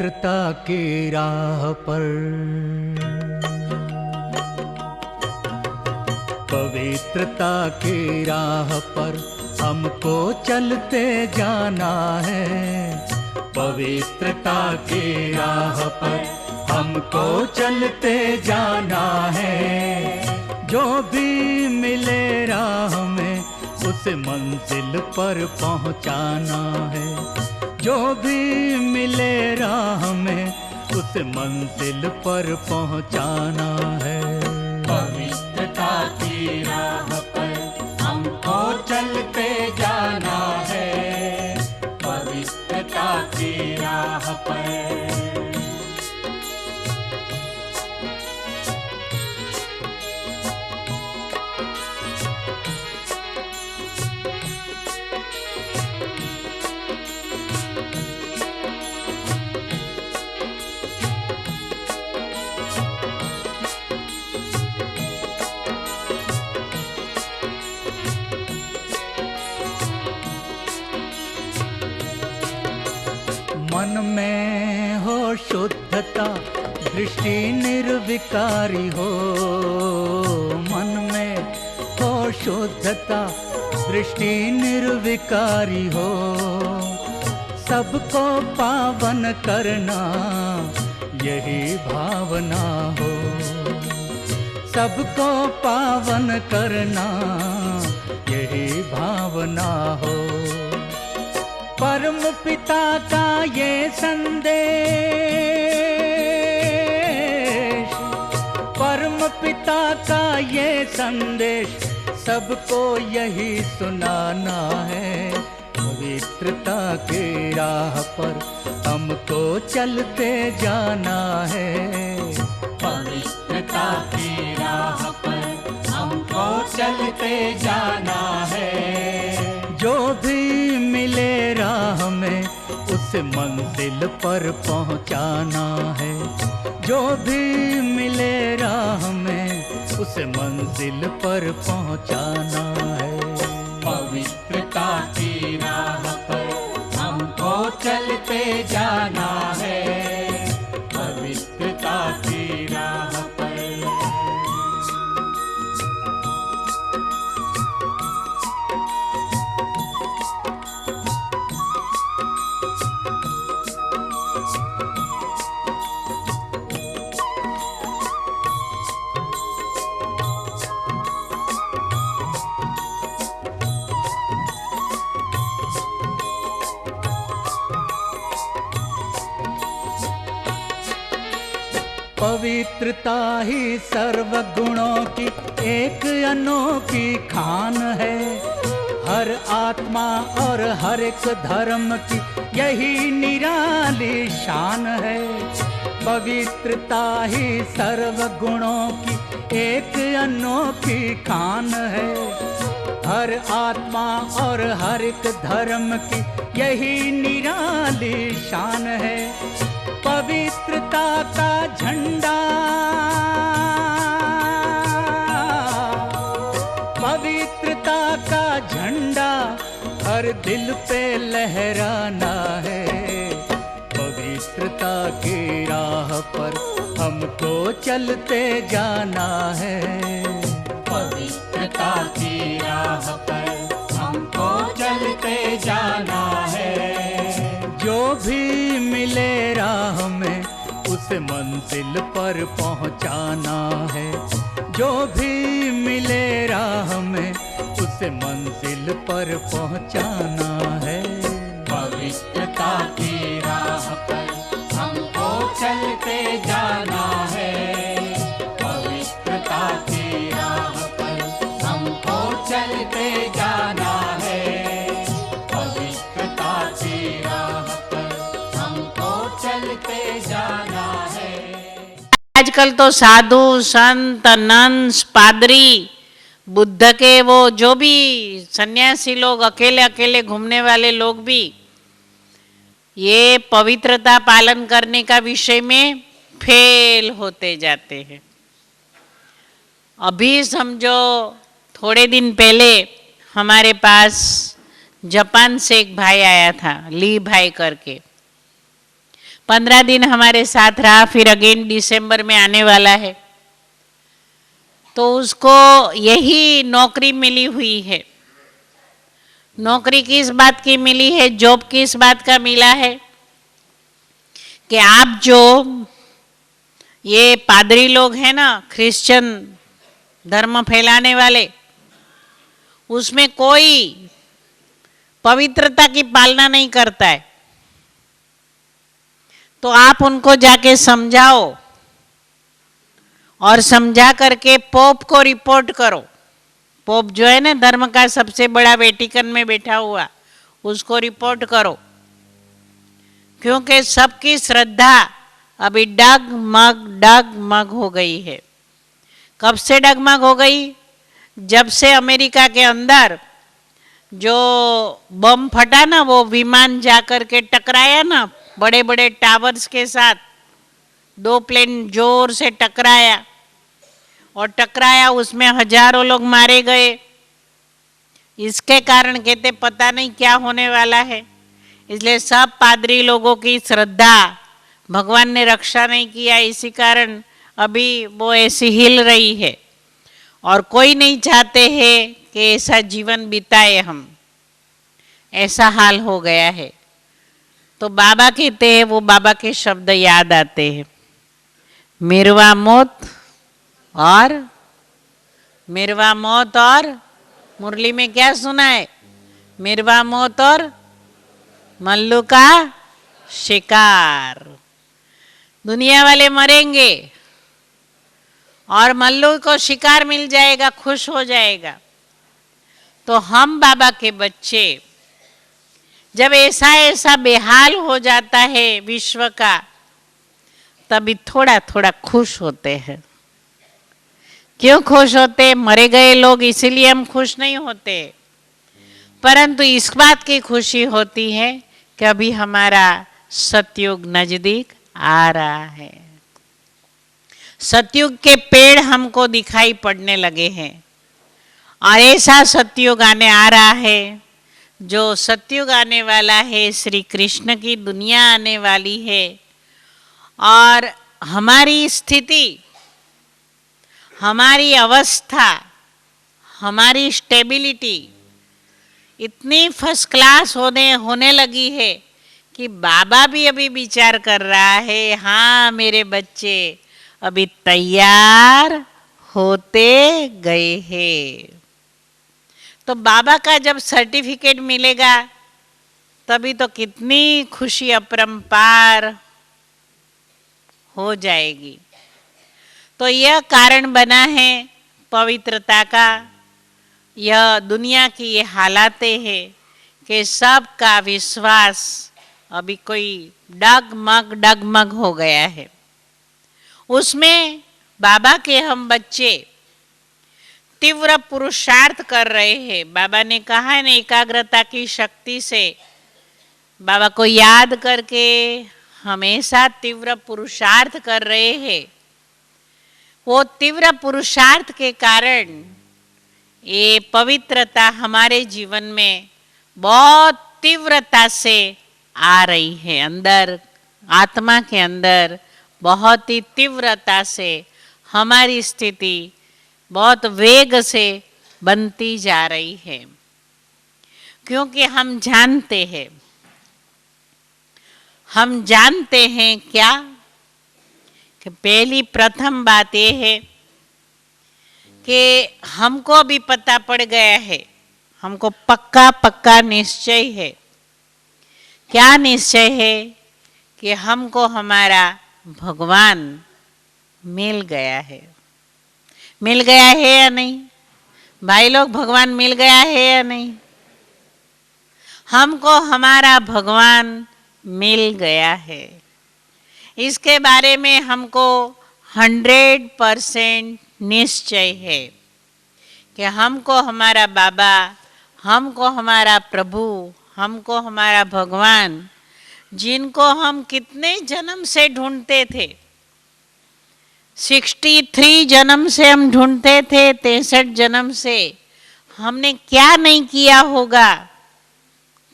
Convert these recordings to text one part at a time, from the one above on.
पवित्रता की राह पर, पवित्रता की राह पर हमको चलते जाना है। पवित्रता की राह पर हमको चलते जाना है। जो भी मिले राह में उस मंजिल पर पहुंचाना है। जो भी मिले राह में उस मंजिल पर पहुंचाना है। पवित्रता की राह पर हमको चलते जाना है। पवित्रता की राह पर मन में हो शुद्धता, दृष्टि निर्विकारी हो। मन में हो शुद्धता, दृष्टि निर्विकारी हो। सबको पावन करना यही भावना हो। सबको पावन करना यही भावना हो। परम पिता का ये संदेश, परम पिता का ये संदेश सबको यही सुनाना है। पवित्रता की राह पर हमको चलते जाना है। पवित्रता की राह पर हमको चलते जाना है। जो भी मिले राह में उस मंजिल पर पहुंचाना है। जो भी मिले राह में उस मंजिल पर पहुंचाना है। पवित्रता की राह पर हमको चलते जाना है। पवित्रता की राह पर पवित्रता ही सर्व गुणों की एक अनोखी खान है। हर आत्मा और हर एक धर्म की यही निराली शान है। पवित्रता ही सर्व गुणों की एक अनोखी खान है। हर आत्मा और हर एक धर्म की यही निराली शान है। पवित्रता का झंडा, पवित्रता का झंडा हर दिल पे लहराना है। पवित्रता की राह पर हमको चलते जाना है। पवित्रता की राह पर हमको चलते जाना है। जो भी मिले राह में उस मंजिल पर पहुंचाना है। जो भी मिले राह में उस मंजिल पर पहुंचाना है। पवित्रता की राह पर हमको चलते जाना है। पवित्रता की राह पर हमको चलते जाना है। पवित्रता की राह पर हमको चलते जाना है। आजकल तो साधु संत नंस पादरी बुद्ध के वो जो भी सन्यासी लोग अकेले अकेले घूमने वाले लोग भी ये पवित्रता पालन करने का विषय में फेल होते जाते हैं। अभी समझो थोड़े दिन पहले हमारे पास जापान से एक भाई आया था, ली भाई करके। 15 दिन हमारे साथ रहा, फिर अगेन दिसंबर में आने वाला है। तो उसको यही नौकरी मिली हुई है। नौकरी किस बात की मिली है, जॉब किस बात का मिला है कि आप जो ये पादरी लोग हैं ना, क्रिश्चियन धर्म फैलाने वाले, उसमें कोई पवित्रता की पालना नहीं करता है। तो आप उनको जाके समझाओ और समझा करके पोप को रिपोर्ट करो। पोप जो है ना धर्म का सबसे बड़ा वेटिकन में बैठा हुआ, उसको रिपोर्ट करो, क्योंकि सबकी श्रद्धा अभी डगमग हो गई है। कब से डगमग हो गई? जब से अमेरिका के अंदर जो बम फटा ना, वो विमान जाकर के टकराया ना बड़े बड़े टावर्स के साथ, 2 प्लेन जोर से टकराया और टकराया, उसमें हजारों लोग मारे गए। इसके कारण कहते पता नहीं क्या होने वाला है। इसलिए सब पादरी लोगों की श्रद्धा, भगवान ने रक्षा नहीं किया, इसी कारण अभी वो ऐसी हिल रही है और कोई नहीं चाहते हैं कि ऐसा जीवन बिताए हम। ऐसा हाल हो गया है। तो बाबा कहते हैं, वो बाबा के शब्द याद आते हैं, मिरवा मौत और मुरली में क्या सुना है? मिरवा मौत और मल्लू का शिकार। दुनिया वाले मरेंगे और मल्लू को शिकार मिल जाएगा, खुश हो जाएगा। तो हम बाबा के बच्चे जब ऐसा बेहाल हो जाता है विश्व का, तभी थोड़ा थोड़ा खुश होते हैं। क्यों खुश होते? मरे गए लोग, इसीलिए हम खुश नहीं होते, परंतु इस बात की खुशी होती है कि अभी हमारा सतयुग नजदीक आ रहा है। सतयुग के पेड़ हमको दिखाई पड़ने लगे हैं और ऐसा सतयुग आने आ रहा है, जो सतयुग आने वाला है, श्री कृष्ण की दुनिया आने वाली है। और हमारी स्थिति, हमारी अवस्था, हमारी स्टेबिलिटी इतनी फर्स्ट क्लास होने लगी है कि बाबा भी अभी विचार कर रहा है, हाँ मेरे बच्चे अभी तैयार होते गए हैं। तो बाबा का जब सर्टिफिकेट मिलेगा तभी तो कितनी खुशी अपरंपार हो जाएगी। तो यह कारण बना है पवित्रता का। यह दुनिया की ये हालातें हैं कि सबका विश्वास अभी कोई डगमग हो गया है। उसमें बाबा के हम बच्चे तीव्र पुरुषार्थ कर रहे हैं। बाबा ने कहा है ना, एकाग्रता की शक्ति से बाबा को याद करके हमेशा तीव्र पुरुषार्थ कर रहे हैं। वो तीव्र पुरुषार्थ के कारण ये पवित्रता हमारे जीवन में बहुत तीव्रता से आ रही है। अंदर आत्मा के अंदर बहुत ही तीव्रता से हमारी स्थिति बहुत वेग से बनती जा रही है, क्योंकि हम जानते हैं क्या कि पहली प्रथम बात यह है कि हमको अभी पता पड़ गया है, हमको पक्का निश्चय है। क्या निश्चय है? कि हमको हमारा भगवान मिल गया है। मिल गया है या नहीं भाई लोग? भगवान मिल गया है या नहीं? हमको हमारा भगवान मिल गया है। इसके बारे में हमको 100% निश्चय है कि हमको हमारा बाबा, हमको हमारा प्रभु, हमको हमारा भगवान, जिनको हम कितने जन्म से ढूंढते थे, 63 जन्म से हम ढूंढते थे, 63 जन्म से हमने क्या नहीं किया होगा,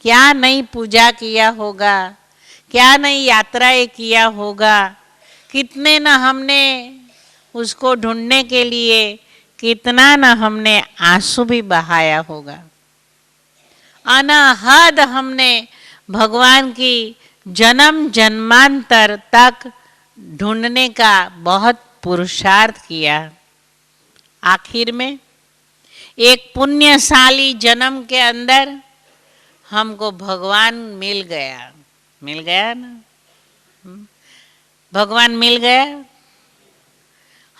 क्या नहीं पूजा किया होगा, क्या नई यात्राएं किया होगा, कितने न हमने उसको ढूंढने के लिए कितना न हमने आंसू भी बहाया होगा। अनहद हमने भगवान की जन्म जन्मांतर तक ढूंढने का बहुत पुरुषार्थ किया। आखिर में एक पुण्यशाली जन्म के अंदर हमको भगवान मिल गया। मिल गया ना, भगवान मिल गया।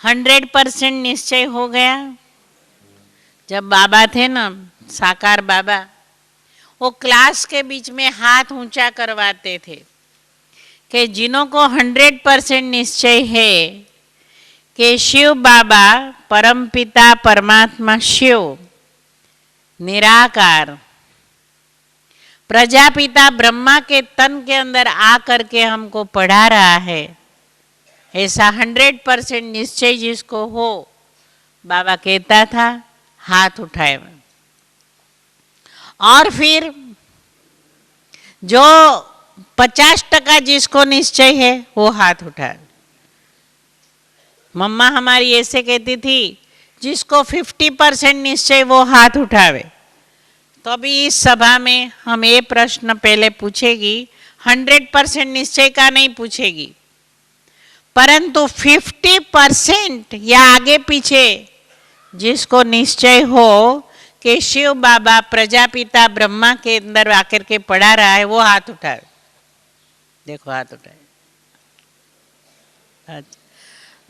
100% निश्चय हो गया। जब बाबा थे ना, साकार बाबा, वो क्लास के बीच में हाथ ऊंचा करवाते थे कि जिन्हों को 100% निश्चय है कि शिव बाबा परमपिता परमात्मा शिव निराकार प्रजापिता ब्रह्मा के तन के अंदर आ करके हमको पढ़ा रहा है, ऐसा 100% निश्चय जिसको हो, बाबा कहता था हाथ उठाए। और फिर जो 50% जिसको निश्चय है वो हाथ उठाए। मम्मा हमारी ऐसे कहती थी, जिसको 50% निश्चय वो हाथ उठावे। तो अभी इस सभा में हम ये प्रश्न पहले पूछेगी, 100% निश्चय का नहीं पूछेगी, परंतु 50% या आगे पीछे जिसको निश्चय हो कि शिव बाबा प्रजापिता ब्रह्मा के अंदर आकर के पढ़ा रहा है, वो हाथ उठाए। देखो हाथ उठाए। अच्छा,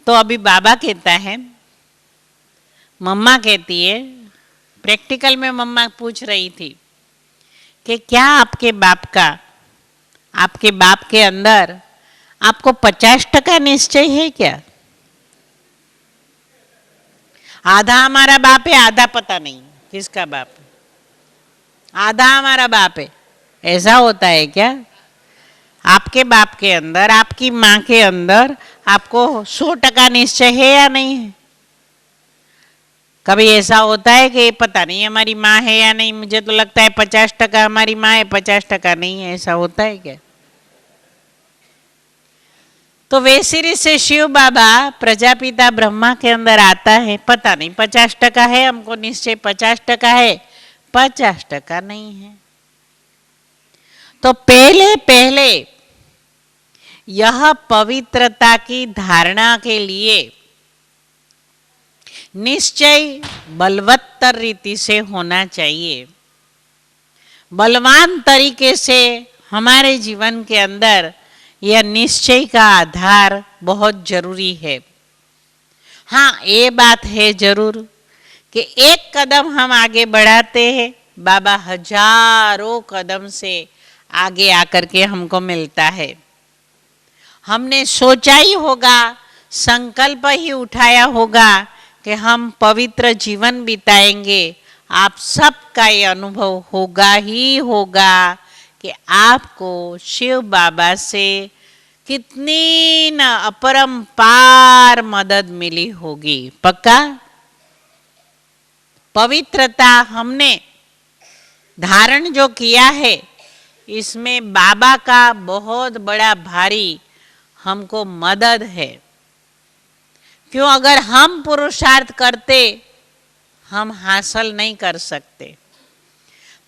तो अभी बाबा कहता है, मम्मा कहती है, प्रैक्टिकल में मम्मा पूछ रही थी कि क्या आपके बाप के अंदर आपको 50% निश्चय है क्या? आधा हमारा बाप है, आधा पता नहीं किसका बाप है, आधा हमारा बाप है, ऐसा होता है क्या? आपके बाप के अंदर, आपकी माँ के अंदर आपको 100% निश्चय है या नहीं है? कभी ऐसा होता है कि पता नहीं हमारी माँ है या नहीं, मुझे तो लगता है 50% हमारी माँ है, 50% नहीं है, ऐसा होता है क्या? तो वैसे से शिव बाबा प्रजापिता ब्रह्मा के अंदर आता है, पता नहीं 50% है, हमको निश्चय 50% है, 50% नहीं है। तो पहले यह पवित्रता की धारणा के लिए निश्चय बलवत्तर रीति से होना चाहिए। बलवान तरीके से हमारे जीवन के अंदर यह निश्चय का आधार बहुत जरूरी है। हाँ, ये बात है जरूर कि एक कदम हम आगे बढ़ाते हैं, बाबा हजारों कदम से आगे आकर के हमको मिलता है। हमने सोचा ही होगा, संकल्प ही उठाया होगा कि हम पवित्र जीवन बिताएंगे, आप सबका ये अनुभव होगा ही होगा कि आपको शिव बाबा से कितनी न अपरंपार मदद मिली होगी। पक्का? पवित्रता हमने धारण जो किया है, इसमें बाबा का बहुत बड़ा भारी हमको मदद है। क्यों? अगर हम पुरुषार्थ करते हम हासिल नहीं कर सकते,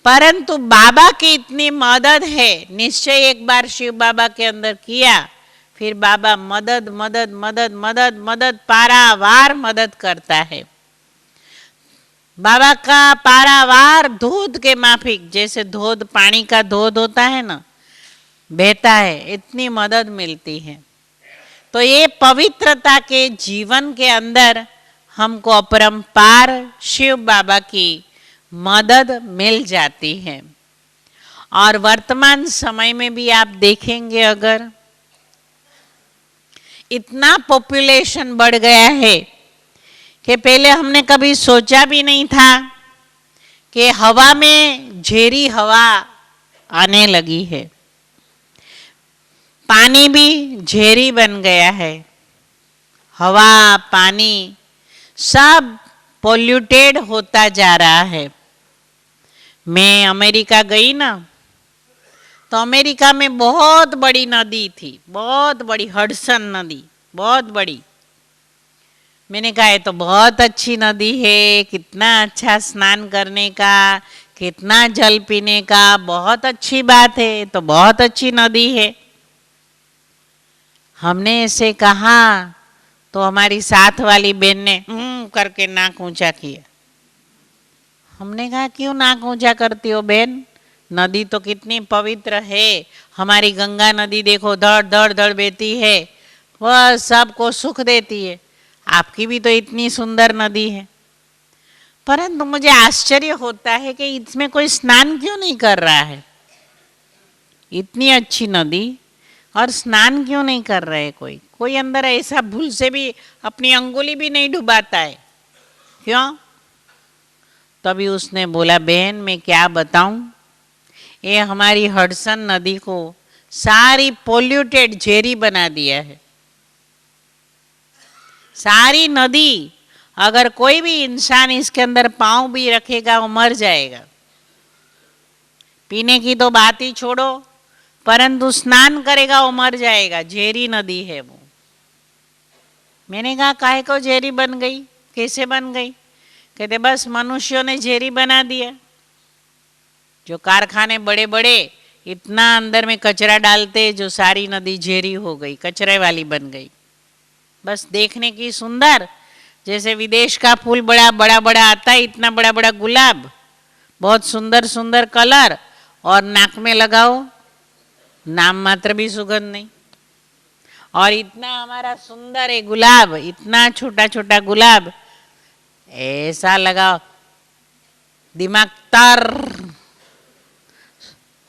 परंतु बाबा की इतनी मदद है। निश्चय एक बार शिव बाबा के अंदर किया, फिर बाबा मदद मदद मदद मदद मदद पारावार मदद करता है। बाबा का पारावार दूध के माफिक, जैसे धोध, पानी का धोध होता है ना, बहता है, इतनी मदद मिलती है। तो ये पवित्रता के जीवन के अंदर हमको अपरंपार शिव बाबा की मदद मिल जाती है। और वर्तमान समय में भी आप देखेंगे, अगर इतना पॉपुलेशन बढ़ गया है कि पहले हमने कभी सोचा भी नहीं था कि हवा में झेरी हवा आने लगी है, पानी भी झेरी बन गया है, हवा पानी सब पोल्यूटेड होता जा रहा है। मैं अमेरिका गई ना, तो अमेरिका में बहुत बड़ी नदी थी, बहुत बड़ी हडसन नदी, बहुत बड़ी। मैंने कहा ये तो बहुत अच्छी नदी है, कितना अच्छा स्नान करने का, कितना जल पीने का, बहुत अच्छी बात है, तो बहुत अच्छी नदी है। हमने ऐसे कहा तो हमारी साथ वाली बहन ने करके नाक ऊंचा किया। हमने कहा क्यों नाक ऊंचा करती हो बहन, नदी तो कितनी पवित्र है, हमारी गंगा नदी देखो धड़ धड़ धड़ बहती है, वह सबको सुख देती है, आपकी भी तो इतनी सुंदर नदी है। परंतु मुझे आश्चर्य होता है कि इसमें कोई स्नान क्यों नहीं कर रहा है, इतनी अच्छी नदी और स्नान क्यों नहीं कर रहे कोई, कोई अंदर ऐसा भूल से भी अपनी अंगुली भी नहीं डुबाता है, क्यों? तभी उसने बोला बहन मैं क्या बताऊं, ये हमारी हडसन नदी को सारी पोल्यूटेड झेरी बना दिया है। सारी नदी अगर कोई भी इंसान इसके अंदर पांव भी रखेगा वो मर जाएगा। पीने की तो बात ही छोड़ो, परंतु स्नान करेगा वो मर जाएगा, झेरी नदी है वो। मैंने कहा काहे को झेरी बन गई, कैसे बन गई? कहते बस मनुष्यों ने झेरी बना दिया। जो कारखाने बड़े बड़े इतना अंदर में कचरा डालते जो सारी नदी झेरी हो गई, कचरे वाली बन गई। बस देखने की सुंदर, जैसे विदेश का फूल बड़ा बड़ा बड़ा आता है, इतना बड़ा बड़ा गुलाब, बहुत सुंदर सुंदर कलर, और नाक में लगाओ नाम मात्र भी सुगंध नहीं। और इतना हमारा सुंदर है गुलाब, इतना छोटा छोटा गुलाब, ऐसा लगाओ दिमाग तर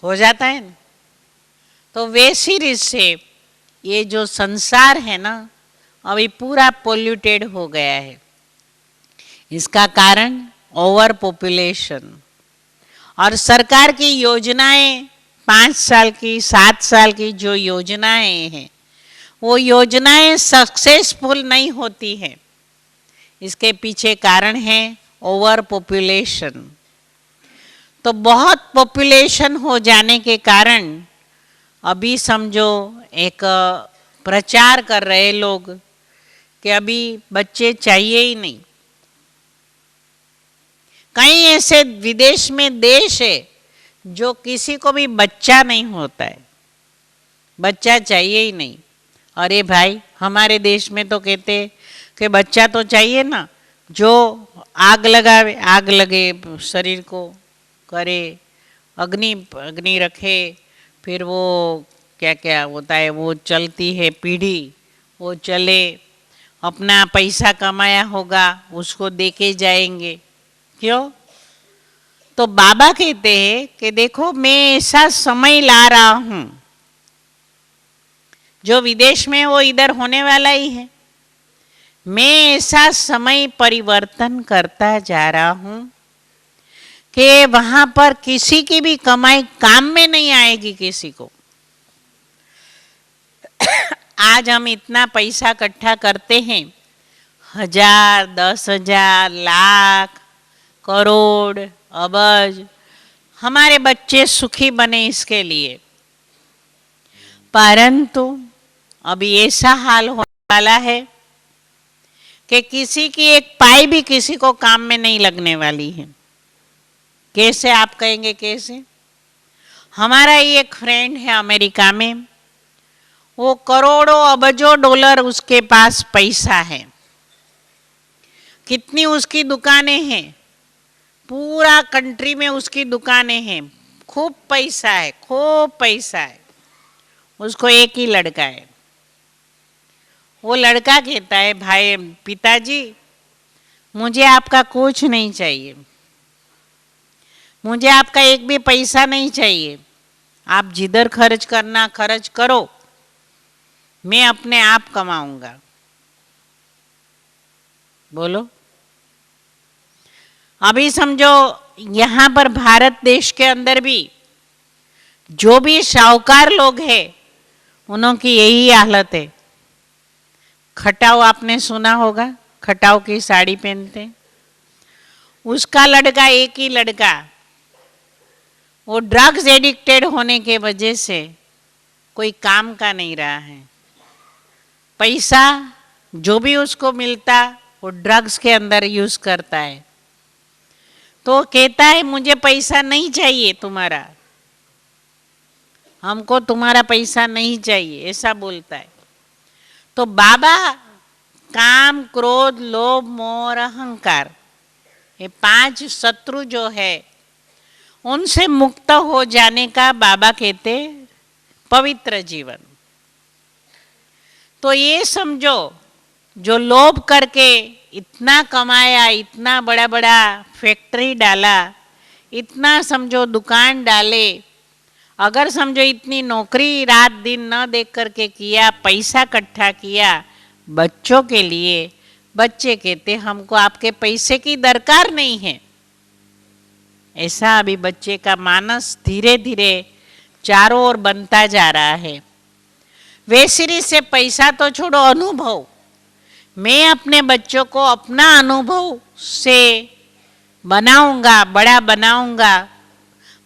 हो जाता है ना। तो वैसी रीत से ये जो संसार है ना अभी पूरा पोल्यूटेड हो गया है। इसका कारण ओवर पॉपुलेशन, और सरकार की योजनाएं 5 साल की 7 साल की जो योजनाएं हैं वो योजनाएं सक्सेसफुल नहीं होती हैं। इसके पीछे कारण है ओवर पॉपुलेशन। तो बहुत पॉपुलेशन हो जाने के कारण अभी समझो एक प्रचार कर रहे लोग कि अभी बच्चे चाहिए ही नहीं। कई ऐसे विदेश में देश है जो किसी को भी बच्चा नहीं होता है, बच्चा चाहिए ही नहीं। अरे भाई हमारे देश में तो कहते कि बच्चा तो चाहिए ना, जो आग लगावे, आग लगे शरीर को करे, अग्नि रखे, फिर वो क्या क्या होता है वो चलती है पीढ़ी, वो चले, अपना पैसा कमाया होगा उसको देके जाएंगे। क्यों? तो बाबा कहते हैं कि देखो मैं ऐसा समय ला रहा हूं, जो विदेश में वो इधर होने वाला ही है। मैं ऐसा समय परिवर्तन करता जा रहा हूं कि वहां पर किसी की भी कमाई काम में नहीं आएगी किसी को। आज हम इतना पैसा इकट्ठा करते हैं, 1000, 10,000, लाख, करोड़, अबज, हमारे बच्चे सुखी बने इसके लिए। परंतु अभी ऐसा हाल होने वाला है कि किसी की एक पाई भी किसी को काम में नहीं लगने वाली है। कैसे आप कहेंगे कैसे? हमारा ही एक फ्रेंड है अमेरिका में, वो करोड़ों अबजों डॉलर उसके पास पैसा है। कितनी उसकी दुकानें हैं, पूरा कंट्री में उसकी दुकानें हैं, खूब पैसा है, खूब पैसा है। उसको एक ही लड़का है। वो लड़का कहता है भाई पिताजी मुझे आपका कुछ नहीं चाहिए, मुझे आपका एक भी पैसा नहीं चाहिए, आप जिधर खर्च करना खर्च करो, मैं अपने आप कमाऊंगा। बोलो, अभी समझो यहाँ पर भारत देश के अंदर भी जो भी साहूकार लोग हैं उनकी यही हालत है। खटाव आपने सुना होगा, खटाव की साड़ी पहनते, उसका लड़का, एक ही लड़का, वो ड्रग्स एडिक्टेड होने के वजह से कोई काम का नहीं रहा है। पैसा जो भी उसको मिलता वो ड्रग्स के अंदर यूज करता है। तो कहता है मुझे पैसा नहीं चाहिए तुम्हारा, हमको तुम्हारा पैसा नहीं चाहिए, ऐसा बोलता है। तो बाबा काम, क्रोध, लोभ, मोह और अहंकार, ये 5 शत्रु जो है उनसे मुक्त हो जाने का बाबा कहते पवित्र जीवन। तो ये समझो, जो लोभ करके इतना कमाया, इतना बड़ा बड़ा फैक्ट्री डाला, इतना समझो दुकान डाले, अगर समझो इतनी नौकरी रात दिन न देख करके किया, पैसा इकट्ठा किया बच्चों के लिए, बच्चे कहते हमको आपके पैसे की दरकार नहीं है। ऐसा अभी बच्चे का मानस धीरे धीरे चारों ओर बनता जा रहा है। वैसे से पैसा तो छोड़ो, अनुभव, मैं अपने बच्चों को अपना अनुभव से बनाऊंगा, बड़ा बनाऊंगा।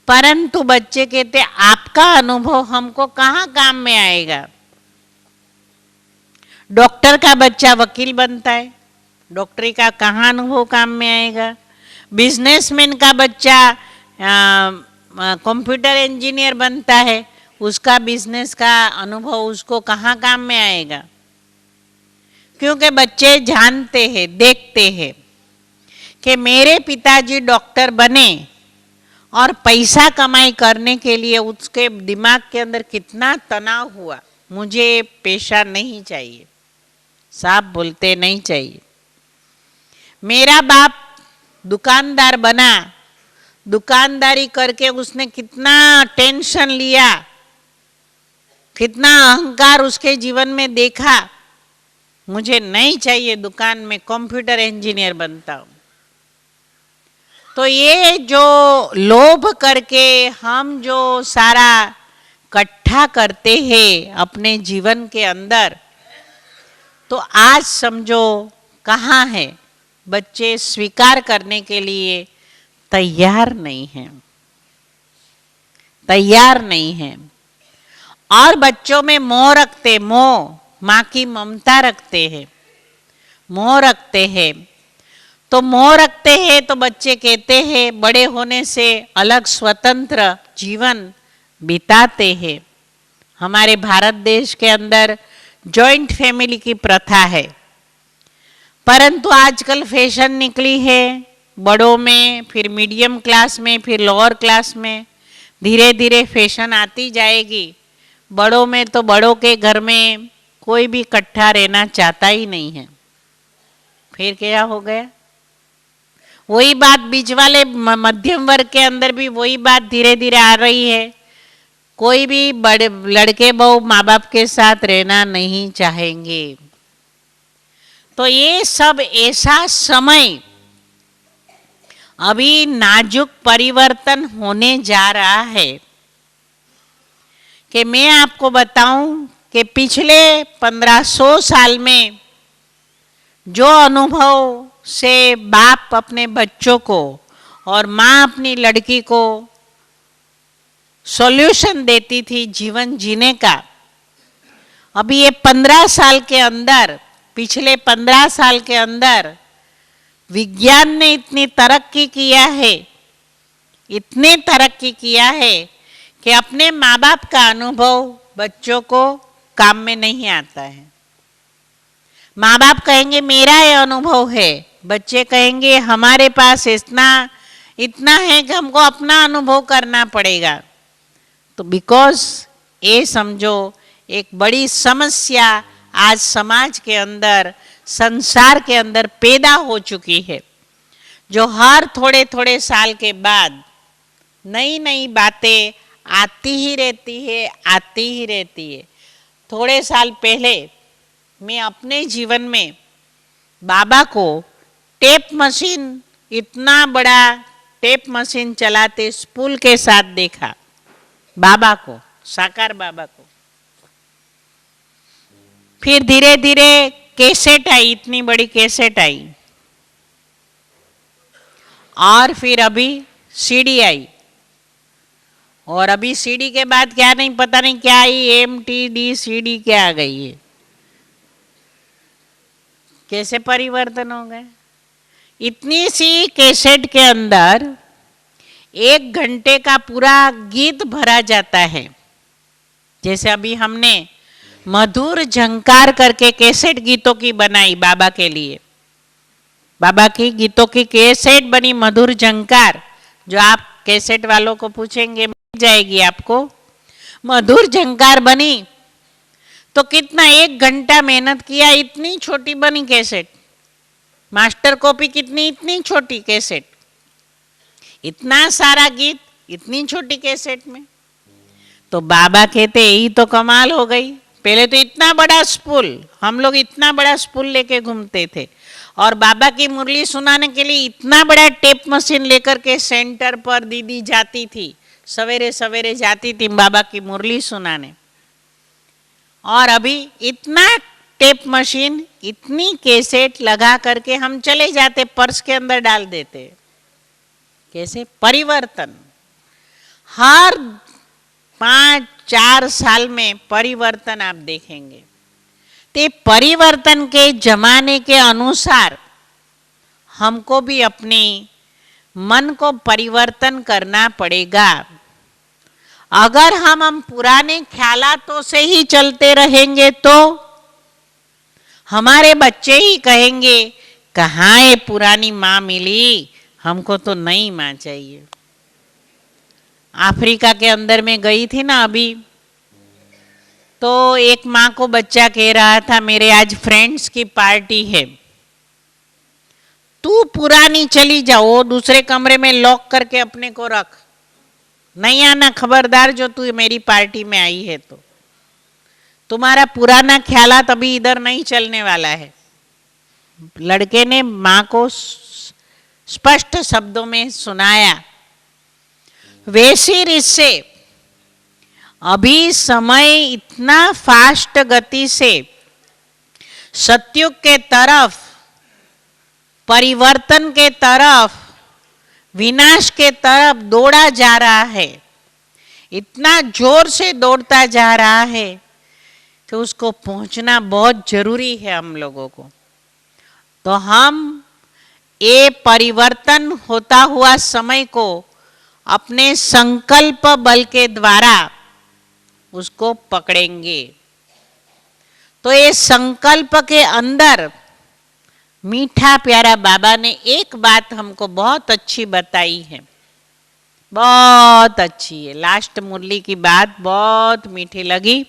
परंतु बच्चे कहते आपका अनुभव हमको कहाँ काम में आएगा। डॉक्टर का बच्चा वकील बनता है, डॉक्टरी का कहाँ अनुभव काम में आएगा। बिजनेसमैन का बच्चा कंप्यूटर इंजीनियर बनता है, उसका बिजनेस का अनुभव उसको कहाँ काम में आएगा। क्योंकि बच्चे जानते हैं, देखते हैं कि मेरे पिताजी डॉक्टर बने और पैसा कमाई करने के लिए उसके दिमाग के अंदर कितना तनाव हुआ, मुझे पेशा नहीं चाहिए, साफ बोलते नहीं चाहिए। मेरा बाप दुकानदार बना, दुकानदारी करके उसने कितना टेंशन लिया, कितना अहंकार उसके जीवन में देखा, मुझे नहीं चाहिए दुकान में कंप्यूटर इंजीनियर बनता हूं। तो ये जो लोभ करके हम जो सारा इकट्ठा करते हैं अपने जीवन के अंदर, तो आज समझो कहाँ है, बच्चे स्वीकार करने के लिए तैयार नहीं हैं, तैयार नहीं हैं। और बच्चों में मोह रखते, मोह, माँ की ममता रखते हैं, मोह रखते हैं। तो मोह रखते हैं तो बच्चे कहते हैं बड़े होने से अलग स्वतंत्र जीवन बिताते हैं। हमारे भारत देश के अंदर जॉइंट फैमिली की प्रथा है, परंतु आजकल फैशन निकली है बड़ों में, फिर मीडियम क्लास में, फिर लोअर क्लास में, धीरे धीरे फैशन आती जाएगी। बड़ों में तो बड़ों के घर में कोई भी इकट्ठा रहना चाहता ही नहीं है। फिर क्या हो गया, वही बात बीच वाले मध्यम वर्ग के अंदर भी वही बात धीरे धीरे आ रही है। कोई भी बड़े लड़के बहू माँ बाप के साथ रहना नहीं चाहेंगे। तो ये सब ऐसा समय अभी नाजुक परिवर्तन होने जा रहा है कि मैं आपको बताऊं कि पिछले 1500 साल में जो अनुभव से बाप अपने बच्चों को और माँ अपनी लड़की को सॉल्यूशन देती थी जीवन जीने का, अभी ये 15 साल के अंदर, पिछले 15 साल के अंदर विज्ञान ने इतनी तरक्की किया है, इतने तरक्की किया है कि अपने माँ बाप का अनुभव बच्चों को काम में नहीं आता है। माँ बाप कहेंगे मेरा ये अनुभव है, बच्चे कहेंगे हमारे पास इतना है कि हमको अपना अनुभव करना पड़ेगा। तो बिकॉज ये समझो एक बड़ी समस्या आज समाज के अंदर, संसार के अंदर पैदा हो चुकी है, जो हर थोड़े थोड़े साल के बाद नई नई बातें आती ही रहती है, आती ही रहती है। थोड़े साल पहले मैं अपने जीवन में बाबा को टेप मशीन, इतना बड़ा टेप मशीन चलाते स्पूल के साथ देखा, बाबा को, साकार बाबा को। फिर धीरे धीरे कैसेट आई, इतनी बड़ी कैसेट आई, और फिर अभी सीडी आई, और अभी सीडी के बाद क्या नहीं, पता नहीं क्या आई, MTD CD क्या आ गई है। कैसे परिवर्तन हो गए। इतनी सी कैसेट के अंदर 1 घंटे का पूरा गीत भरा जाता है। जैसे अभी हमने मधुर झंकार करके कैसेट गीतों की बनाई बाबा के लिए, बाबा की गीतों की कैसेट बनी मधुर झंकार, जो आप कैसेट वालों को पूछेंगे मिल जाएगी आपको। मधुर झंकार बनी तो कितना 1 घंटा मेहनत किया, इतनी छोटी बनी कैसेट। मास्टर कॉपी कितनी, इतनी छोटी कैसेट, इतना सारा गीत इतनी छोटी कैसेट में। तो बाबा कहते यही तो कमाल हो गई। पहले तो इतना बड़ा स्पूल, हम लोग इतना बड़ा स्पूल लेके घूमते थे, और बाबा की मुरली सुनाने के लिए इतना बड़ा टेप मशीन लेकर के सेंटर पर दीदी जाती थी, सवेरे सवेरे जाती थी बाबा की मुरली सुनाने। और अभी इतना टेप मशीन, इतनी कैसेट लगा करके हम चले जाते, पर्स के अंदर डाल देते। कैसे परिवर्तन, हर 5-4 साल में परिवर्तन आप देखेंगे। ते परिवर्तन के जमाने के अनुसार हमको भी अपनी मन को परिवर्तन करना पड़ेगा। अगर हम पुराने ख्यालातों से ही चलते रहेंगे तो हमारे बच्चे ही कहेंगे कहाँ ये पुरानी माँ मिली, हमको तो नई माँ चाहिए। अफ्रीका के अंदर में गई थी ना अभी, तो एक माँ को बच्चा कह रहा था मेरे आज फ्रेंड्स की पार्टी है, तू पुरानी चली जाओ, वो दूसरे कमरे में लॉक करके अपने को रख, नहीं आना खबरदार, जो तू मेरी पार्टी में आई है तो तुम्हारा पुराना ख्यालात अभी इधर नहीं चलने वाला है। लड़के ने माँ को स्पष्ट शब्दों में सुनाया। वैसी रीत से अभी समय इतना फास्ट गति से सतयुग के तरफ, परिवर्तन के तरफ, विनाश के तरफ दौड़ा जा रहा है, इतना जोर से दौड़ता जा रहा है कि उसको पहुंचना बहुत जरूरी है हम लोगों को। तो हम ये परिवर्तन होता हुआ समय को अपने संकल्प बल के द्वारा उसको पकड़ेंगे। तो ये संकल्प के अंदर मीठा प्यारा बाबा ने एक बात हमको बहुत अच्छी बताई है, बहुत अच्छी है। लास्ट मुरली की बात बहुत मीठी लगी।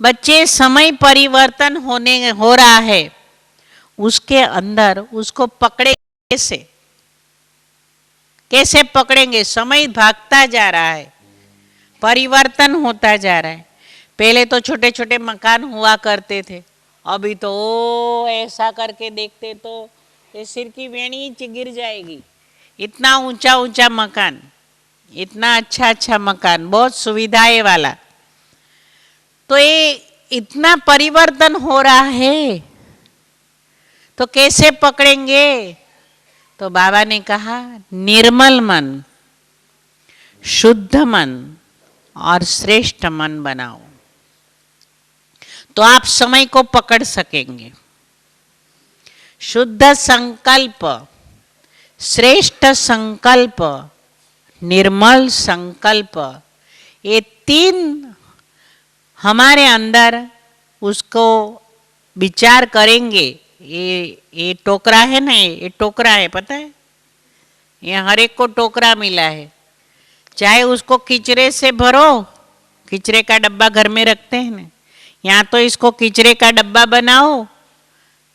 बच्चे समय परिवर्तन हो रहा है, उसके अंदर उसको पकड़े कैसे, कैसे पकड़ेंगे। समय भागता जा रहा है, परिवर्तन होता जा रहा है। पहले तो छोटे छोटे मकान हुआ करते थे, अभी तो ऐसा करके देखते तो ये सिर की वेणी गिर जाएगी। इतना ऊंचा ऊंचा मकान, इतना अच्छा अच्छा मकान, बहुत सुविधाएं वाला। तो ये इतना परिवर्तन हो रहा है तो कैसे पकड़ेंगे। तो बाबा ने कहा निर्मल मन, शुद्ध मन और श्रेष्ठ मन बनाओ, तो आप समय को पकड़ सकेंगे। शुद्ध संकल्प, श्रेष्ठ संकल्प, निर्मल संकल्प, ये 3 हमारे अंदर उसको विचार करेंगे। ये टोकरा है ना, ये टोकरा है, पता है, ये हर एक को टोकरा मिला है। चाहे उसको किचरे से भरो, किचरे का डब्बा घर में रखते हैं ना, या तो इसको किचरे का डब्बा बनाओ,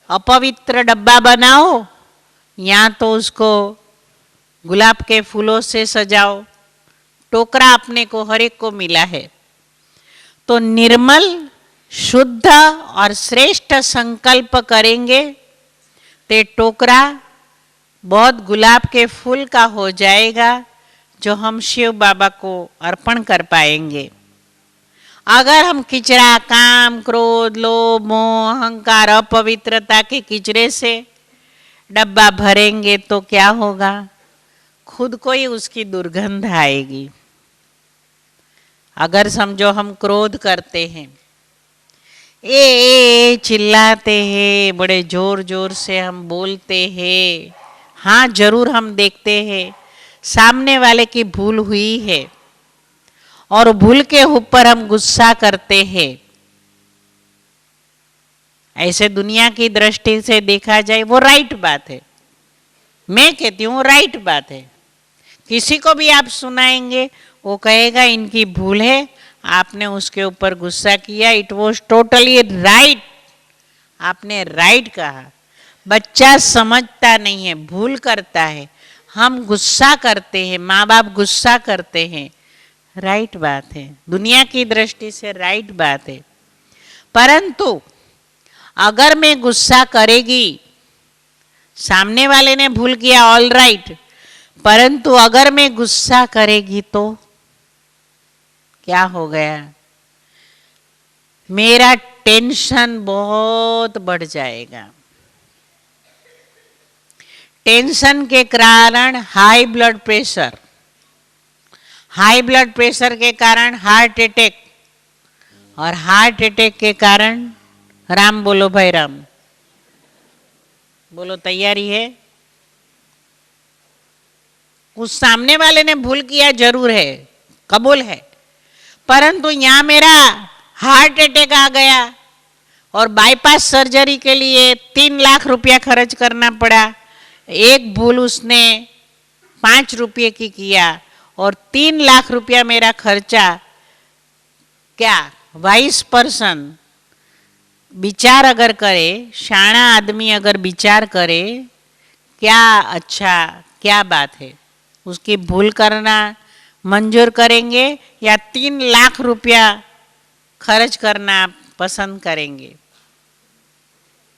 अपवित्र डब्बा बनाओ, या तो उसको गुलाब के फूलों से सजाओ। टोकरा अपने को हर एक को मिला है। तो निर्मल, शुद्ध और श्रेष्ठ संकल्प करेंगे तो टोकरा बहुत गुलाब के फूल का हो जाएगा, जो हम शिव बाबा को अर्पण कर पाएंगे। अगर हम किचरा, काम, क्रोध, लोभ, मोह, अहंकार, अपवित्रता के किचरे से डब्बा भरेंगे तो क्या होगा, खुद को ही उसकी दुर्गंध आएगी। अगर समझो हम क्रोध करते हैं, ए चिल्लाते हैं, बड़े जोर जोर से हम बोलते हैं, हाँ जरूर हम देखते हैं सामने वाले की भूल हुई है और भूल के ऊपर हम गुस्सा करते हैं। ऐसे दुनिया की दृष्टि से देखा जाए वो राइट बात है, मैं कहती हूँ राइट बात है। किसी को भी आप सुनाएंगे वो कहेगा इनकी भूल है, आपने उसके ऊपर गुस्सा किया, इट वॉज टोटली राइट, आपने राइट कहा। बच्चा समझता नहीं है, भूल करता है, हम गुस्सा करते हैं, माँ बाप गुस्सा करते हैं, राइट बात है, दुनिया की दृष्टि से राइट बात है। परंतु अगर मैं गुस्सा करेगी, सामने वाले ने भूल किया ऑल राइट, परंतु अगर मैं गुस्सा करेगी तो क्या हो गया, मेरा टेंशन बहुत बढ़ जाएगा। टेंशन के कारण high blood pressure, high blood pressure के कारण हार्ट अटैक, और हार्ट अटैक के कारण राम बोलो भाई राम बोलो, तैयारी है। उस सामने वाले ने भूल किया जरूर है, कबूल है, परंतु यहां मेरा हार्ट अटैक आ गया और बाईपास सर्जरी के लिए 3 लाख रुपया खर्च करना पड़ा। एक भूल उसने 5 रुपये की किया और 3 लाख रुपया मेरा खर्चा। क्या वाइस पर्सन विचार अगर करे, शाणा आदमी अगर विचार करे, क्या अच्छा क्या बात है, उसकी भूल करना मंजूर करेंगे या 3 लाख रुपया खर्च करना पसंद करेंगे?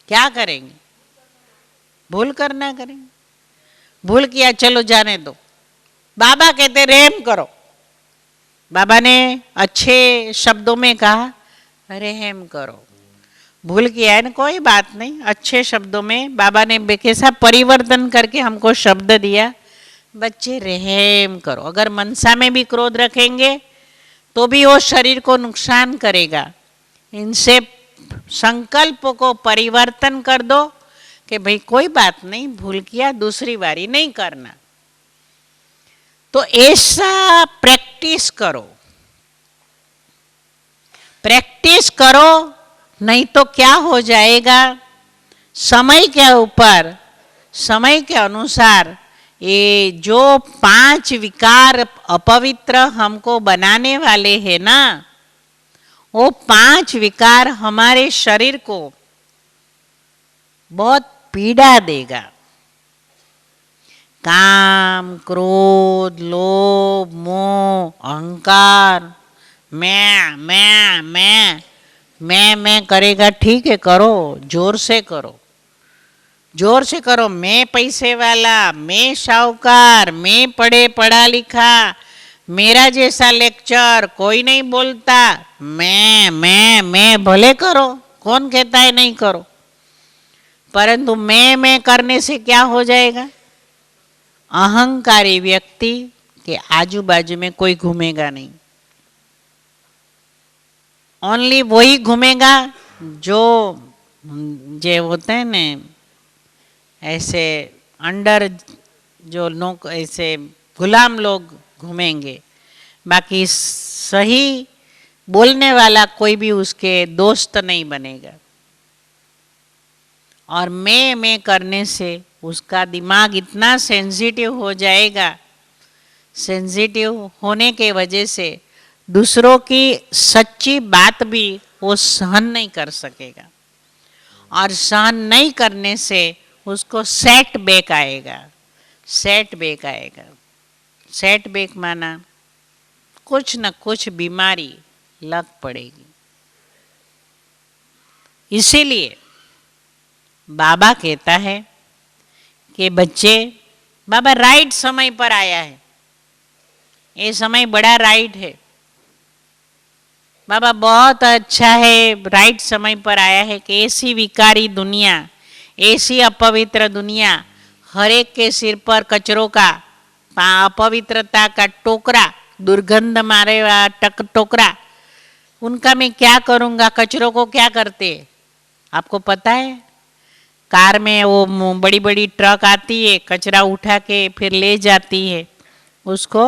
क्या करेंगे? भूल करना करेंगे। भूल किया चलो जाने दो, बाबा कहते रहम करो, बाबा ने अच्छे शब्दों में कहा रहम करो। भूल किया है ना, कोई बात नहीं, अच्छे शब्दों में बाबा ने कैसा परिवर्तन करके हमको शब्द दिया, बच्चे रहम करो। अगर मनसा में भी क्रोध रखेंगे तो भी वो शरीर को नुकसान करेगा। इनसे संकल्प को परिवर्तन कर दो कि भाई कोई बात नहीं, भूल किया, दूसरी बारी नहीं करना। तो ऐसा प्रैक्टिस करो, प्रैक्टिस करो, नहीं तो क्या हो जाएगा, समय के ऊपर, समय के अनुसार ये जो 5 विकार अपवित्र हमको बनाने वाले हैं ना, वो 5 विकार हमारे शरीर को बहुत पीड़ा देगा। काम, क्रोध, लोभ, मोह, अहंकार, मैं करेगा, ठीक है करो, जोर से करो, जोर से करो। मैं पैसे वाला, मैं शाहूकार, मैं पढ़ा लिखा, मेरा जैसा लेक्चर कोई नहीं बोलता, मैं भले करो, कौन कहता है नहीं करो, परंतु मैं करने से क्या हो जाएगा, अहंकारी व्यक्ति के आजू बाजू में कोई घूमेगा नहीं। ओनली वही घूमेगा जो होते हैं ना, ऐसे अंडर जो लोग, ऐसे गुलाम लोग घूमेंगे, बाकी सही बोलने वाला कोई भी उसके दोस्त नहीं बनेगा। और मैं करने से उसका दिमाग इतना सेंसिटिव हो जाएगा, सेंसिटिव होने के वजह से दूसरों की सच्ची बात भी वो सहन नहीं कर सकेगा, और सहन नहीं करने से उसको सेटबैक आएगा। सेटबैक आएगा, सेटबैक माना कुछ न कुछ बीमारी लग पड़ेगी। इसीलिए बाबा कहता है कि बच्चे, बाबा राइट समय पर आया है, ये समय बड़ा राइट है, बाबा बहुत अच्छा है, राइट समय पर आया है कि ऐसी विकारी दुनिया, ऐसी अपवित्र दुनिया, हर एक के सिर पर कचरों का, अपवित्रता का टोकरा दुर्गंध मारे टोकरा, उनका मैं क्या करूँगा? कचरों को क्या करते हैं आपको पता है? कार में वो बड़ी बड़ी ट्रक आती है, कचरा उठा के फिर ले जाती है, उसको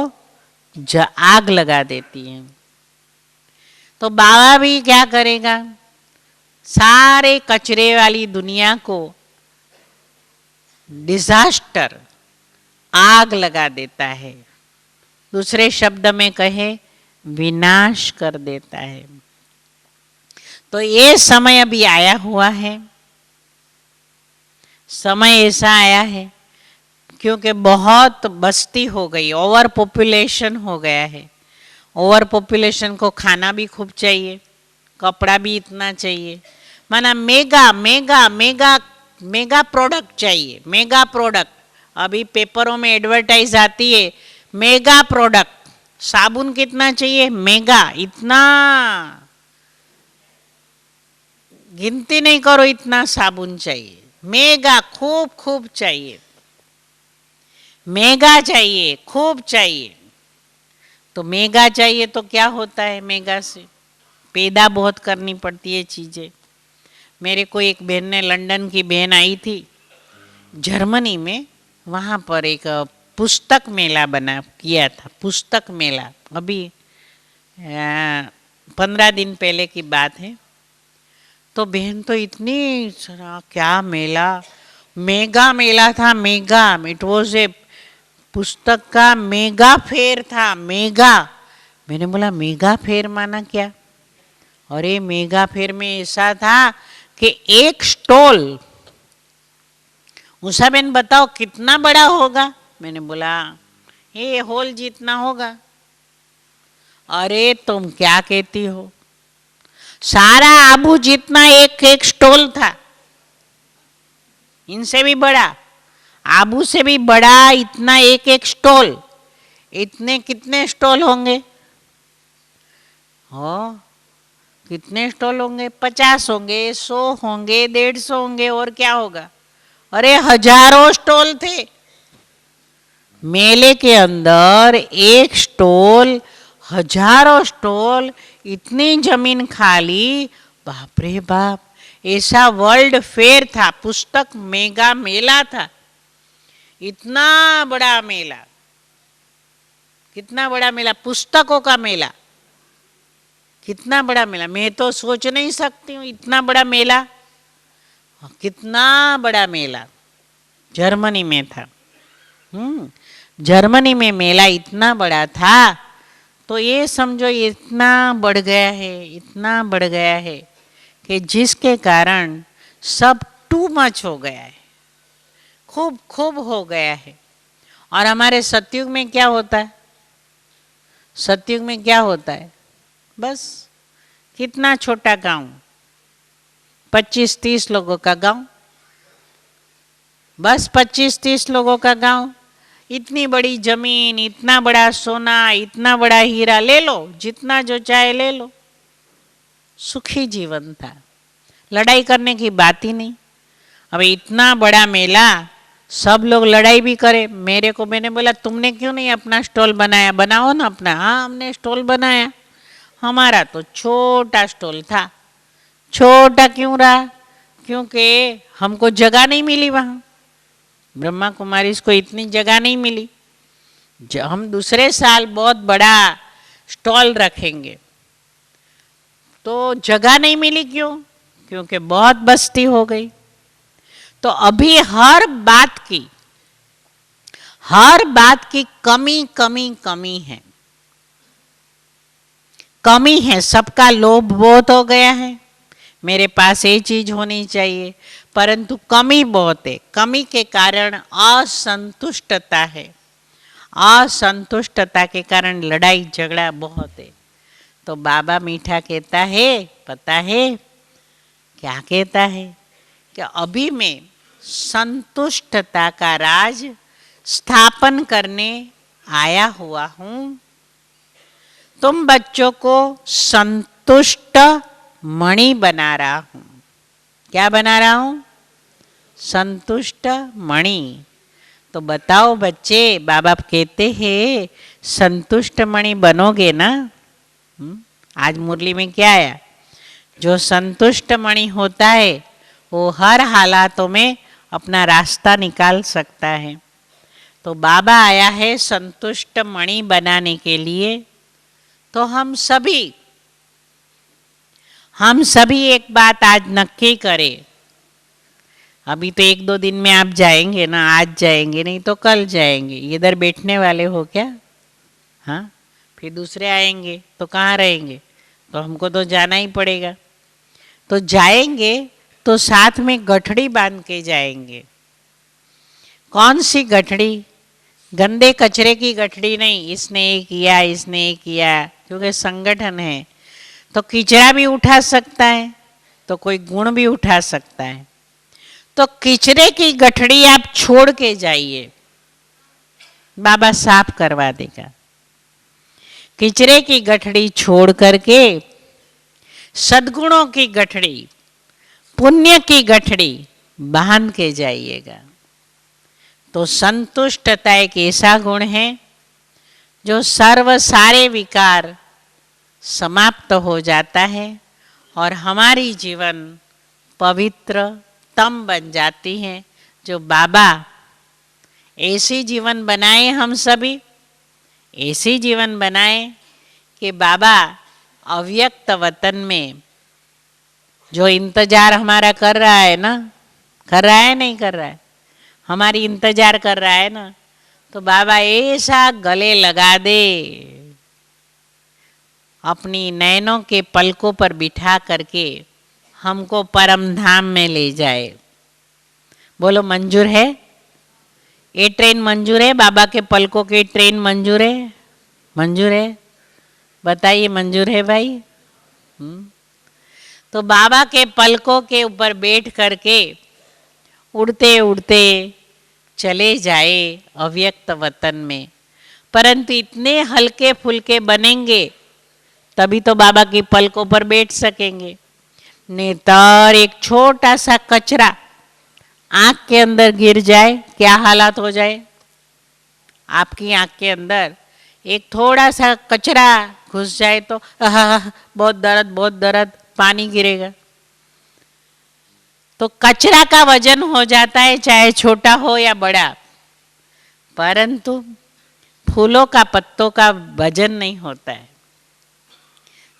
आग लगा देती है। तो बाबा भी क्या करेगा? सारे कचरे वाली दुनिया को डिजास्टर, आग लगा देता है। दूसरे शब्द में कहे विनाश कर देता है। तो ये समय अभी आया हुआ है, समय ऐसा आया है क्योंकि बहुत बस्ती हो गई, ओवर पॉपुलेशन हो गया है। ओवर पॉपुलेशन को खाना भी खूब चाहिए, कपड़ा भी इतना चाहिए, माना mega mega mega mega product चाहिए, मेगा प्रोडक्ट। अभी पेपरों में एडवर्टाइज आती है मेगा प्रोडक्ट। साबुन कितना चाहिए? मेगा, इतना गिनती नहीं करो, इतना साबुन चाहिए। मेगा, खूब खूब चाहिए, मेगा चाहिए, खूब चाहिए। तो मेगा चाहिए तो क्या होता है? मेगा से पैदा बहुत करनी पड़ती है चीज़ें। मेरे को एक बहन ने, लंदन की बहन आई थी जर्मनी में, वहाँ पर एक पुस्तक मेला बना किया था, पुस्तक मेला। अभी 15 दिन पहले की बात है। तो बहन तो इतनी, क्या मेला, मेगा मेला था, मेगा। इट वॉज ए पुस्तक का मेगा फेयर था, मेगा। मैंने बोला मेगा फेयर माना क्या? अरे मेगा फेयर में ऐसा था कि एक स्टॉल, उषा बहन बताओ कितना बड़ा होगा? मैंने बोला ये हॉल जितना होगा। अरे तुम क्या कहती हो? सारा आबू जितना एक एक स्टॉल था, इनसे भी बड़ा, आबू से भी बड़ा, इतना एक एक स्टॉल। इतने कितने स्टॉल होंगे? हो कितने स्टॉल होंगे? 50 होंगे, 100 होंगे, 150 होंगे, और क्या होगा? अरे हजारों स्टॉल थे मेले के अंदर। एक स्टॉल, हजारों स्टॉल, इतनी जमीन खाली, बाप रे बाप। ऐसा वर्ल्ड फेयर था, पुस्तक मेगा मेला था। इतना बड़ा मेला, कितना बड़ा मेला, पुस्तकों का मेला, कितना बड़ा मेला। मैं तो सोच नहीं सकती हूँ इतना बड़ा मेला, कितना बड़ा मेला जर्मनी में था। जर्मनी में मेला इतना बड़ा था। तो ये समझो इतना बढ़ गया है, इतना बढ़ गया है कि जिसके कारण सब टू मच हो गया है, खूब खूब हो गया है। और हमारे सतयुग में क्या होता है? सतयुग में क्या होता है? बस कितना छोटा गांव, 25-30 लोगों का गांव, बस 25-30 लोगों का गांव। इतनी बड़ी जमीन, इतना बड़ा सोना, इतना बड़ा हीरा, ले लो जितना जो चाहे ले लो। सुखी जीवन था, लड़ाई करने की बात ही नहीं। अब इतना बड़ा मेला, सब लोग लड़ाई भी करे। मेरे को, मैंने बोला तुमने क्यों नहीं अपना स्टॉल बनाया? बनाओ ना अपना। हाँ हमने स्टॉल बनाया। हमारा तो छोटा स्टॉल था। छोटा क्यों रहा? क्योंकि हमको जगह नहीं मिली वहाँ, ब्रह्मा कुमारी इसको इतनी जगह नहीं मिली। हम दूसरे साल बहुत बड़ा स्टॉल रखेंगे, तो जगह नहीं मिली। क्यों? क्योंकि बहुत बस्ती हो गई। तो अभी हर बात की कमी कमी कमी है, कमी है। सबका लोभ बहुत हो गया है, मेरे पास ये चीज होनी चाहिए, परंतु कमी बहुत है। कमी के कारण असंतुष्टता है, असंतुष्टता के कारण लड़ाई झगड़ा बहुत है। तो बाबा मीठा कहता है, पता है क्या कहता है? कि अभी मैं संतुष्टता का राज स्थापन करने आया हुआ हूं। तुम बच्चों को संतुष्ट मणि बना रहा हूं। क्या बना रहा हूं? संतुष्ट मणि। तो बताओ बच्चे, बाबा कहते हैं संतुष्ट मणि बनोगे ना? आज मुरली में क्या आया? जो संतुष्ट मणि होता है वो हर हालातों में अपना रास्ता निकाल सकता है। तो बाबा आया है संतुष्ट मणि बनाने के लिए। तो हम सभी एक बात आज नक्की करें। अभी तो 1-2 दिन में आप जाएंगे ना, आज जाएंगे नहीं तो कल जाएंगे। इधर बैठने वाले हो क्या? हाँ, फिर दूसरे आएंगे तो कहाँ रहेंगे? तो हमको तो जाना ही पड़ेगा। तो जाएंगे तो साथ में गठड़ी बांध के जाएंगे। कौन सी गठड़ी? गंदे कचरे की गठड़ी नहीं, इसने ये किया, इसने ये किया, क्योंकि संगठन है तो किचरा भी उठा सकता है तो कोई गुण भी उठा सकता है। तो किचरे की गठड़ी आप छोड़ के जाइए, बाबा साफ करवा देगा। किचरे की गठड़ी छोड़ करके सद्गुणों की गठड़ी, पुण्य की गठड़ी बांध के जाइएगा। तो संतुष्टता एक ऐसा गुण है जो सारे विकार समाप्त हो जाता है और हमारी जीवन पवित्र तम बन जाती है। जो बाबा ऐसी जीवन बनाए, हम सभी ऐसी जीवन बनाए कि बाबा अव्यक्त वतन में जो इंतजार हमारा कर रहा है ना, कर रहा है नहीं कर रहा है, हमारी इंतजार कर रहा है ना, तो बाबा ऐसा गले लगा दे, अपनी नैनों के पलकों पर बिठा करके हमको परम धाम में ले जाए। बोलो मंजूर है? ये ट्रेन मंजूर है? बाबा के पलकों की ट्रेन मंजूर है? मंजूर है? बताइए मंजूर है भाई? तो बाबा के पलकों के ऊपर बैठ करके उड़ते उड़ते चले जाए अव्यक्त वतन में। परंतु इतने हल्के फुल्के बनेंगे तभी तो बाबा की पलकों पर बैठ सकेंगे। नेतर एक छोटा सा कचरा आंख के अंदर गिर जाए, क्या हालात हो जाए? आपकी आंख के अंदर एक थोड़ा सा कचरा घुस जाए तो बहुत दर्द, बहुत दर्द, पानी गिरेगा। तो कचरा का वजन हो जाता है, चाहे छोटा हो या बड़ा, परंतु फूलों का, पत्तों का वजन नहीं होता है।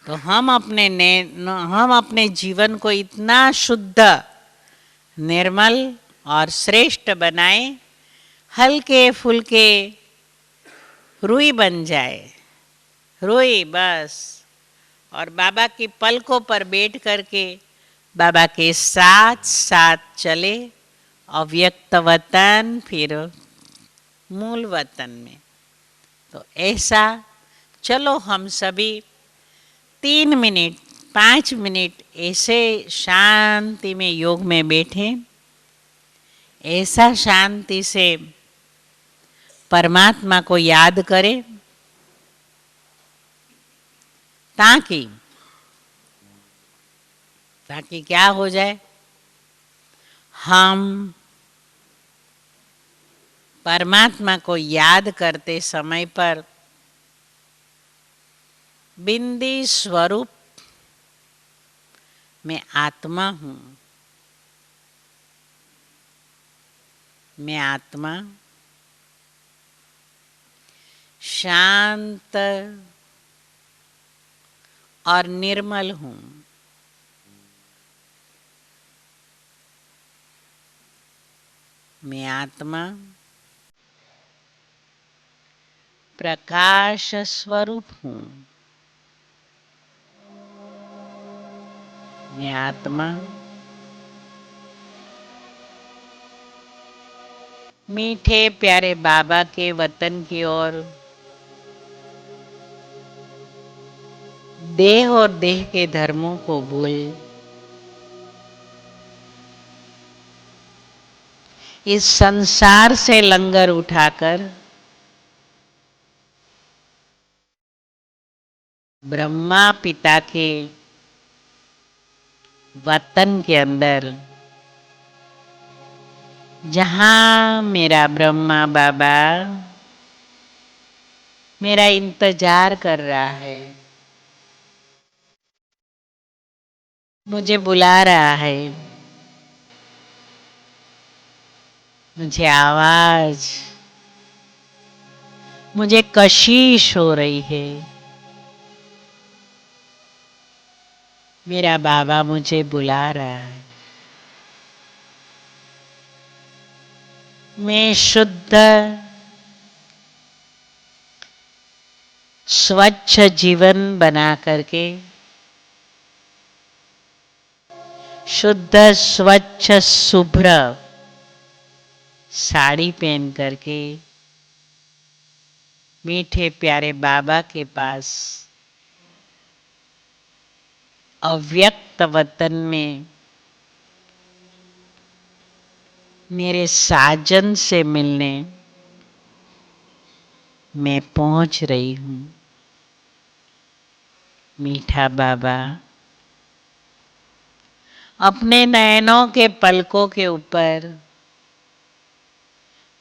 तो हम अपने जीवन को इतना शुद्ध, निर्मल और श्रेष्ठ बनाए, हल्के फुल्के रुई बन जाए, रुई बस। और बाबा की पलकों पर बैठ करके बाबा के साथ साथ चले अव्यक्त वतन, फिर मूल वतन में। तो ऐसा चलो हम सभी 3 मिनट 5 मिनट ऐसे शांति में योग में बैठे, ऐसा शांति से परमात्मा को याद करें ताकि क्या हो जाए, हम परमात्मा को याद करते समय पर बिंदी स्वरूप मैं आत्मा हूँ, मैं आत्मा शांत और निर्मल हूँ। मैं आत्मा प्रकाश स्वरूप हूँ। मैं आत्मा मीठे प्यारे बाबा के वतन की ओर देह और देह के धर्मों को भूल इस संसार से लंगर उठाकर ब्रह्मा पिता के वतन के अंदर जहां मेरा ब्रह्मा बाबा मेरा इंतजार कर रहा है, मुझे बुला रहा है। मुझे आवाज, मुझे कशिश हो रही है। मेरा बाबा मुझे बुला रहा है। मैं शुद्ध स्वच्छ जीवन बना करके, शुद्ध स्वच्छ शुभ्र साड़ी पहन करके मीठे प्यारे बाबा के पास अव्यक्त वतन में मेरे साजन से मिलने मैं पहुंच रही हूं। मीठा बाबा अपने नयनों के पलकों के ऊपर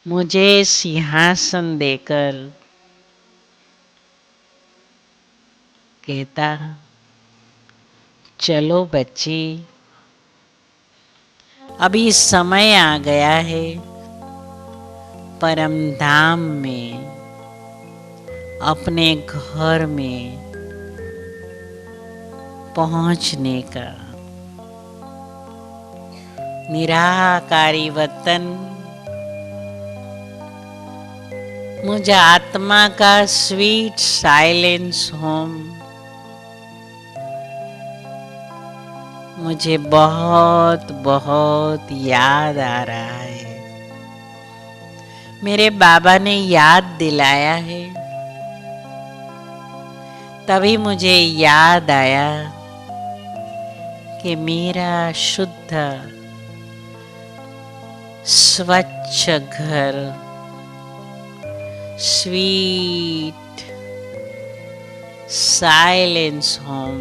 मुझे सिंहासन देकर कहता, चलो बच्ची, अभी समय आ गया है परम धाम में, अपने घर में पहुंचने का। निराकारी वतन मुझ आत्मा का स्वीट साइलेंस होम मुझे बहुत बहुत याद आ रहा है। मेरे बाबा ने याद दिलाया है, तभी मुझे याद आया कि मेरा शुद्ध स्वच्छ घर, स्वीट साइलेंस होम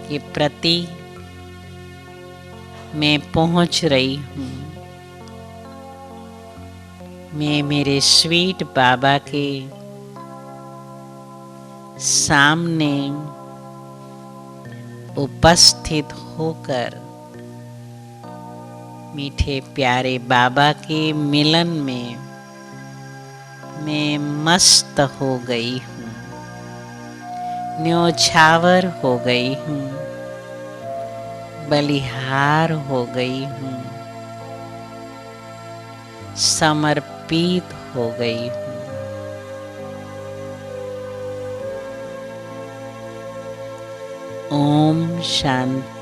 के प्रति मैं पहुंच रही हूँ। मैं मेरे स्वीट बाबा के सामने उपस्थित होकर मीठे प्यारे बाबा के मिलन में मैं मस्त हो गई हूँ, न्योछावर हो गई हूँ, बलिहार हो गई हूँ, समर्पित हो गई हूँ। ओम शांति।